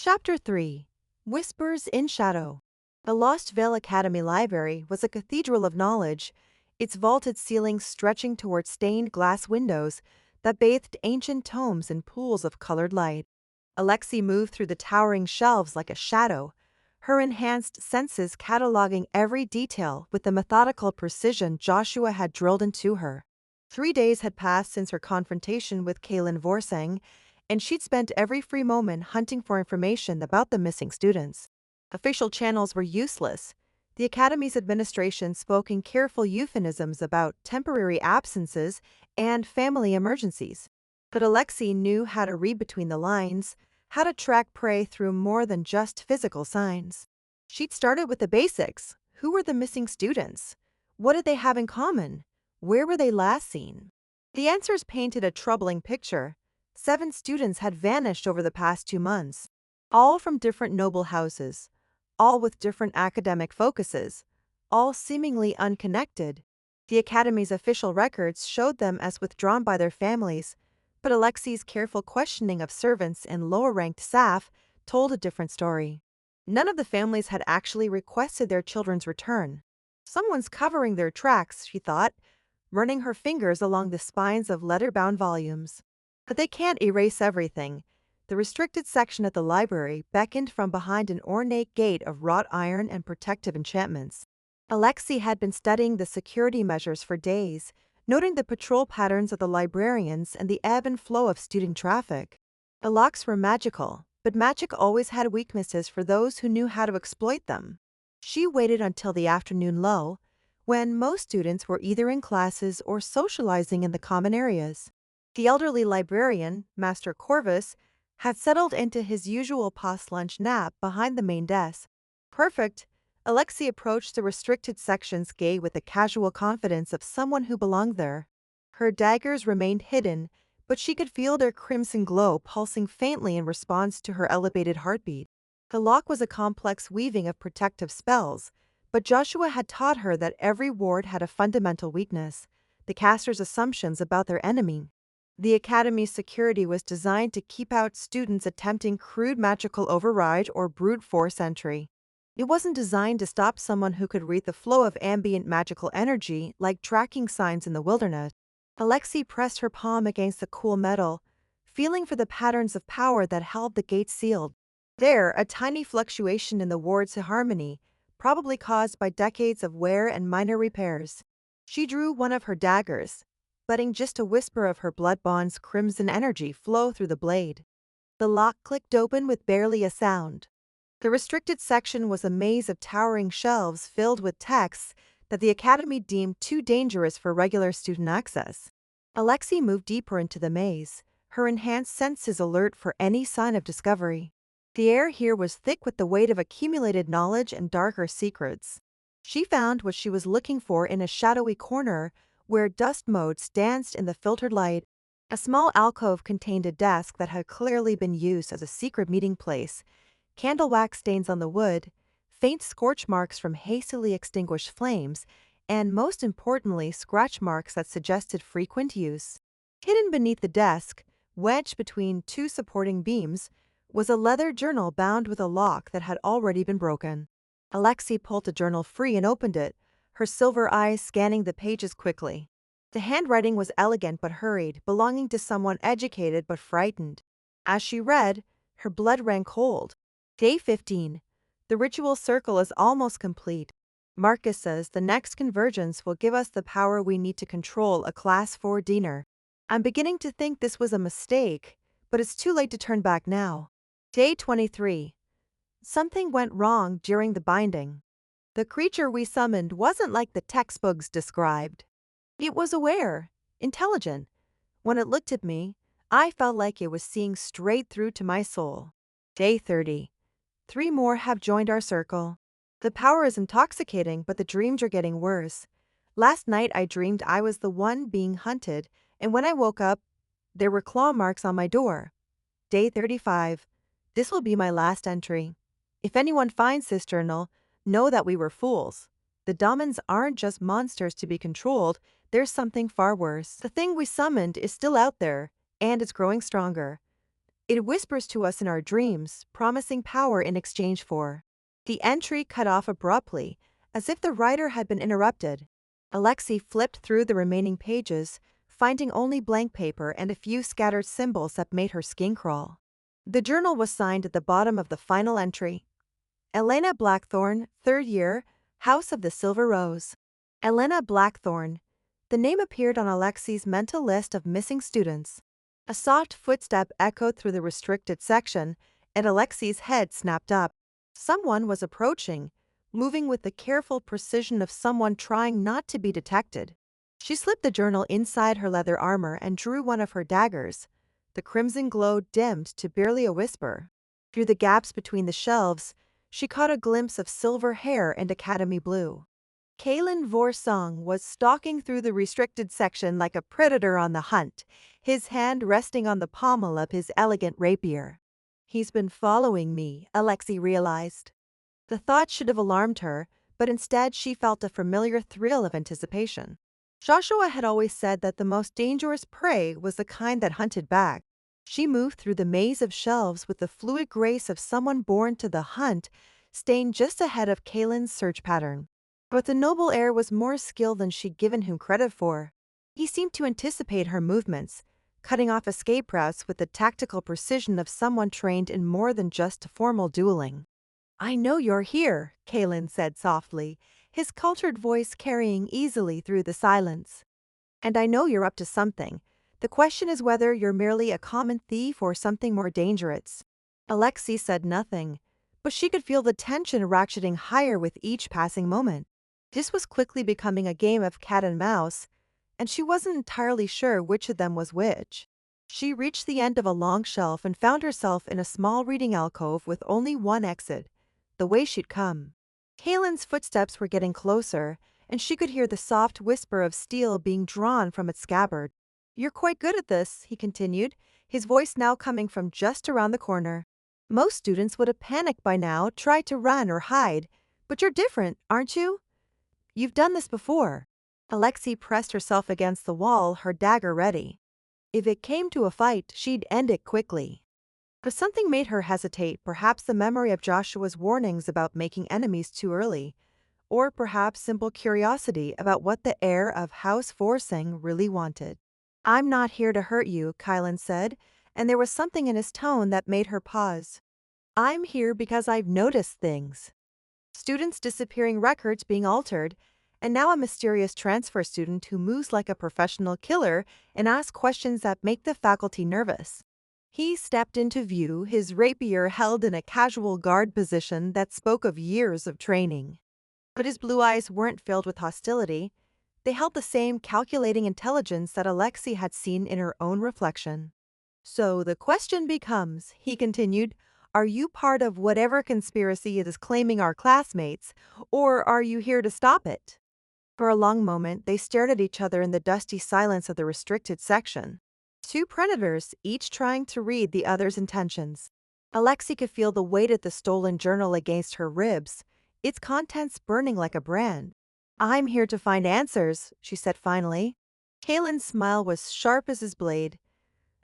Chapter 3 Whispers in Shadow. The Lost Vale Academy Library was a cathedral of knowledge, its vaulted ceilings stretching toward stained glass windows that bathed ancient tomes in pools of colored light. Alexei moved through the towering shelves like a shadow, her enhanced senses cataloging every detail with the methodical precision Joshua had drilled into her. 3 days had passed since her confrontation with Kaylin Vorsang, and she'd spent every free moment hunting for information about the missing students. Official channels were useless. The Academy's administration spoke in careful euphemisms about temporary absences and family emergencies. But Alexei knew how to read between the lines, how to track prey through more than just physical signs. She'd started with the basics. Who were the missing students? What did they have in common? Where were they last seen? The answers painted a troubling picture. 7 students had vanished over the past 2 months, all from different noble houses, all with different academic focuses, all seemingly unconnected. The Academy's official records showed them as withdrawn by their families, but Alexei's careful questioning of servants and lower-ranked staff told a different story. None of the families had actually requested their children's return. Someone's covering their tracks, she thought, running her fingers along the spines of leather-bound volumes. But they can't erase everything. The restricted section at the library beckoned from behind an ornate gate of wrought iron and protective enchantments. Alexei had been studying the security measures for days, noting the patrol patterns of the librarians and the ebb and flow of student traffic. The locks were magical, but magic always had weaknesses for those who knew how to exploit them. She waited until the afternoon lull, when most students were either in classes or socializing in the common areas. The elderly librarian, Master Corvus, had settled into his usual post-lunch nap behind the main desk. Perfect, Alexei approached the restricted section's gate with the casual confidence of someone who belonged there. Her daggers remained hidden, but she could feel their crimson glow pulsing faintly in response to her elevated heartbeat. The lock was a complex weaving of protective spells, but Joshua had taught her that every ward had a fundamental weakness: the caster's assumptions about their enemy. The Academy's security was designed to keep out students attempting crude magical override or brute force entry. It wasn't designed to stop someone who could read the flow of ambient magical energy like tracking signs in the wilderness. Alexei pressed her palm against the cool metal, feeling for the patterns of power that held the gate sealed. There, a tiny fluctuation in the ward's harmony, probably caused by decades of wear and minor repairs. She drew one of her daggers, letting just a whisper of her blood bond's crimson energy flow through the blade. The lock clicked open with barely a sound. The restricted section was a maze of towering shelves filled with texts that the Academy deemed too dangerous for regular student access. Alexei moved deeper into the maze, her enhanced senses alert for any sign of discovery. The air here was thick with the weight of accumulated knowledge and darker secrets. She found what she was looking for in a shadowy corner where dust motes danced in the filtered light. A small alcove contained a desk that had clearly been used as a secret meeting place, candle wax stains on the wood, faint scorch marks from hastily extinguished flames, and most importantly, scratch marks that suggested frequent use. Hidden beneath the desk, wedged between 2 supporting beams, was a leather journal bound with a lock that had already been broken. Alexei pulled the journal free and opened it, her silver eyes scanning the pages quickly. The handwriting was elegant but hurried, belonging to someone educated but frightened. As she read, her blood ran cold. Day 15. The ritual circle is almost complete. Marcus says the next convergence will give us the power we need to control a Class 4 Diener. I'm beginning to think this was a mistake, but it's too late to turn back now. Day 23. Something went wrong during the binding. The creature we summoned wasn't like the textbooks described. It was aware, intelligent. When it looked at me, I felt like it was seeing straight through to my soul. Day 30. 3 more have joined our circle. The power is intoxicating, but the dreams are getting worse. Last night I dreamed I was the one being hunted, and when I woke up, there were claw marks on my door. Day 35. This will be my last entry. If anyone finds this journal, know that we were fools. The Domans aren't just monsters to be controlled, there's something far worse. The thing we summoned is still out there, and it's growing stronger. It whispers to us in our dreams, promising power in exchange for. The entry cut off abruptly, as if the writer had been interrupted. Alexei flipped through the remaining pages, finding only blank paper and a few scattered symbols that made her skin crawl. The journal was signed at the bottom of the final entry. Elena Blackthorne, 3rd year, House of the Silver Rose. Elena Blackthorne. The name appeared on Alexei's mental list of missing students. A soft footstep echoed through the restricted section, and Alexei's head snapped up. Someone was approaching, moving with the careful precision of someone trying not to be detected. She slipped the journal inside her leather armor and drew one of her daggers. The crimson glow dimmed to barely a whisper. Through the gaps between the shelves, she caught a glimpse of silver hair and academy blue. Kalen Vorsong was stalking through the restricted section like a predator on the hunt, his hand resting on the pommel of his elegant rapier. He's been following me, Alexei realized. The thought should have alarmed her, but instead she felt a familiar thrill of anticipation. Joshua had always said that the most dangerous prey was the kind that hunted back. She moved through the maze of shelves with the fluid grace of someone born to the hunt, staying just ahead of Kalen's search pattern. But the noble heir was more skilled than she'd given him credit for. He seemed to anticipate her movements, cutting off escape routes with the tactical precision of someone trained in more than just formal dueling. "I know you're here," Kalen said softly, his cultured voice carrying easily through the silence. "And I know you're up to something. The question is whether you're merely a common thief or something more dangerous." Alexei said nothing, but she could feel the tension ratcheting higher with each passing moment. This was quickly becoming a game of cat and mouse, and she wasn't entirely sure which of them was which. She reached the end of a long shelf and found herself in a small reading alcove with only one exit, the way she'd come. Kalen's footsteps were getting closer, and she could hear the soft whisper of steel being drawn from its scabbard. "You're quite good at this," he continued, his voice now coming from just around the corner. "Most students would have panicked by now, tried to run or hide, but you're different, aren't you? You've done this before." Alexei pressed herself against the wall, her dagger ready. If it came to a fight, she'd end it quickly. But something made her hesitate, perhaps the memory of Joshua's warnings about making enemies too early, or perhaps simple curiosity about what the heir of House Forsing really wanted. "I'm not here to hurt you," Kylan said, and there was something in his tone that made her pause. "I'm here because I've noticed things. Students disappearing, records being altered, and now a mysterious transfer student who moves like a professional killer and asks questions that make the faculty nervous." He stepped into view, his rapier held in a casual guard position that spoke of years of training. But his blue eyes weren't filled with hostility. They held the same calculating intelligence that Alexei had seen in her own reflection. "So the question becomes," he continued, "are you part of whatever conspiracy it is claiming our classmates, or are you here to stop it?" For a long moment, they stared at each other in the dusty silence of the restricted section. Two predators, each trying to read the other's intentions. Alexei could feel the weight of the stolen journal against her ribs, its contents burning like a brand. "I'm here to find answers," she said finally. Kalen's smile was sharp as his blade.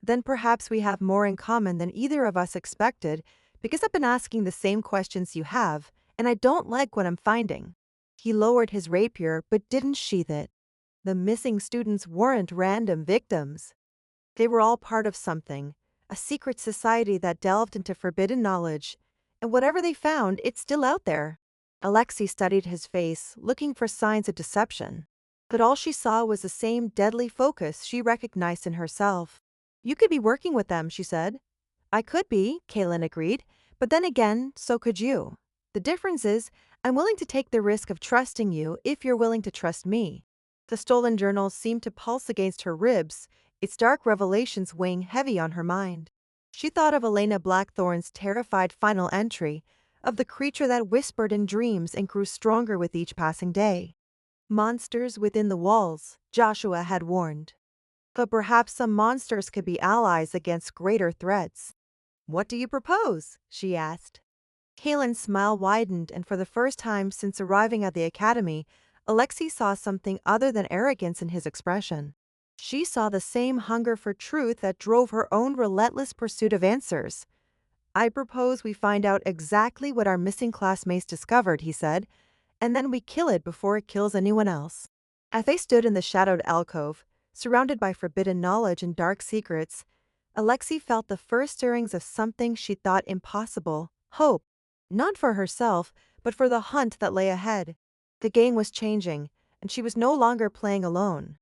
"Then perhaps we have more in common than either of us expected, because I've been asking the same questions you have, and I don't like what I'm finding." He lowered his rapier but didn't sheath it. The missing students weren't random victims. They were all part of something, a secret society that delved into forbidden knowledge, and whatever they found, it's still out there. Alexei studied his face, looking for signs of deception. But all she saw was the same deadly focus she recognized in herself. "You could be working with them," she said. "I could be," Kalen agreed, "but then again, so could you. The difference is, I'm willing to take the risk of trusting you if you're willing to trust me." The stolen journal seemed to pulse against her ribs, its dark revelations weighing heavy on her mind. She thought of Elena Blackthorne's terrified final entry, of the creature that whispered in dreams and grew stronger with each passing day. Monsters within the walls, Joshua had warned. But perhaps some monsters could be allies against greater threats. "What do you propose?" she asked. Kalen's smile widened, and for the first time since arriving at the academy, Alexei saw something other than arrogance in his expression. She saw the same hunger for truth that drove her own relentless pursuit of answers. I propose we find out exactly what our missing classmates discovered, he said, and then we kill it before it kills anyone else. As they stood in the shadowed alcove, surrounded by forbidden knowledge and dark secrets, Alexei felt the first stirrings of something she thought impossible: hope. Not for herself, but for the hunt that lay ahead. The game was changing, and she was no longer playing alone.